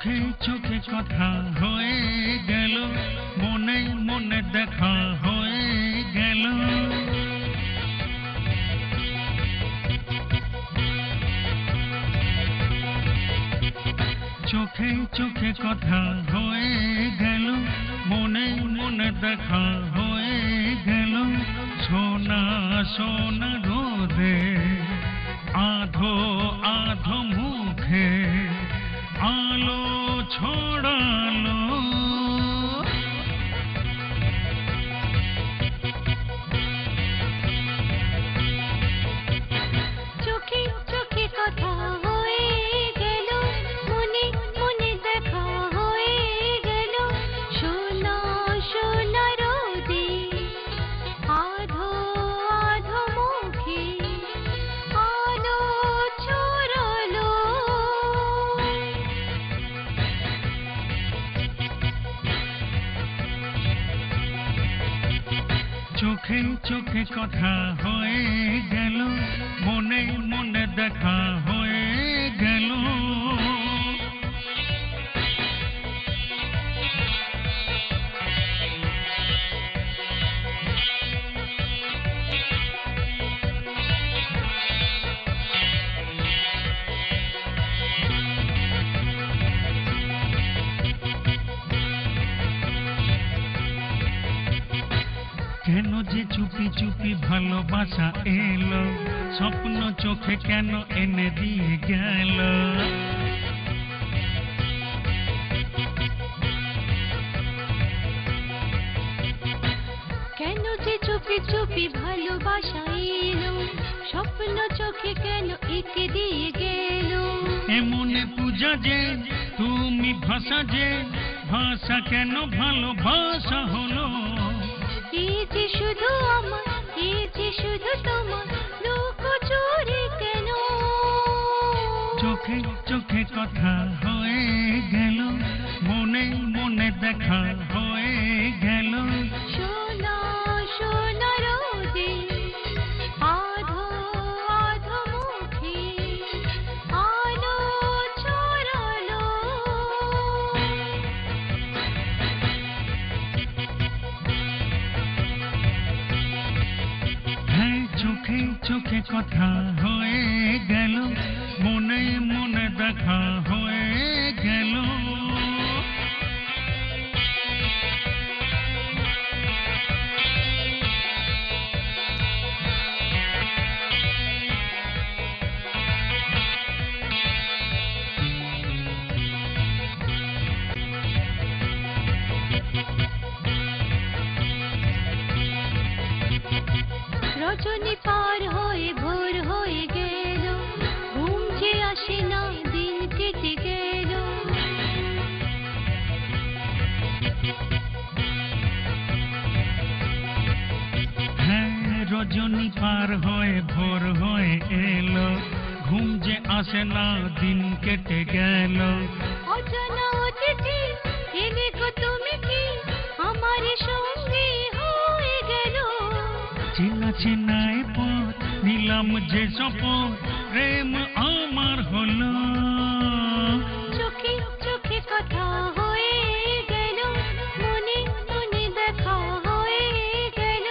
চোখে চোখে কথা হয়ে গেল, মনে মনে দেখা হয়ে গেল। চোখে চোখে কথা হয়ে গেল, মনে মনে দেখা হয়ে গেল। সোনা সোনা রোদে আধো আধো মুখে আলো ছড়ালো। চোখে চোখে কথা হয়ে গেল, মনে মনে দেখা হয়ে গেল। সোনা সোনা রোদে আধো আধো মুখে আলো ছড়ালো। চোখে চোখে কথা হয়ে গেল, মনে মনে দেখা হয়ে গেল। কেন যে চুপি চুপি ভালোবাসা এলো, স্বপ্ন চোখে কেন এনে দিয়ে গেল। কেন যে চুপি চুপি ভালোবাসা এলো, স্বপ্ন চোখে কেন এঁকে দিয়ে গেল। এমনে পূজা যে তুমি ভাষা যে, ভাষা কেন ভালোবাসা হলো। এই যে শুধু আমার, এই যে শুধু তোমার, লুকোচুরি কেন। চোখে চোখে কথা হয়ে গেল, মনে মনে দেখা হয়ে গেল। সোনা সোনা রোদে আধো আধো মুখে আলো ছড়ালো। হ্যাঁ চোখে চোখে কথা হয়ে গেল, মনে মনে দেখা হয়ে গেল। রজনী পার হয়ে ভোর হয়ে গেল, ঘুম যে আসে না, দিন কেটে গেল। হ্যাঁ রজনী পার হয়ে ভোর হয়ে এলো, ঘুম যে আসে না, দিন কেটে গেল। অজানা অতিথি এলে গো তুমি কি আমার সঙ্গে হয়ে গেল। চেনা চেনায় পথ নিলাম যে শপথ, প্রেম আমার হলো। চোখে চোখে কথা হয়ে গেল, মনে মনে দেখা হয়ে গেল।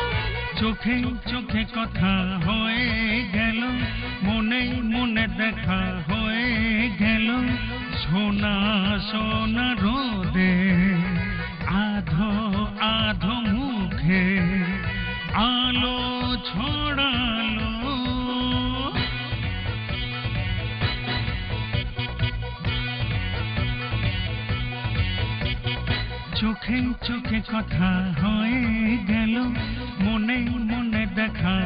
চোখে চোখে কথা হয়ে গেল, মনে মনে দেখা হয়ে গেল। সোনা সোনা রোদে আধো আধো মুখে আলো ছড়ালো। চোখে চোখে কথা হয়ে গেল, মনে মনে দেখা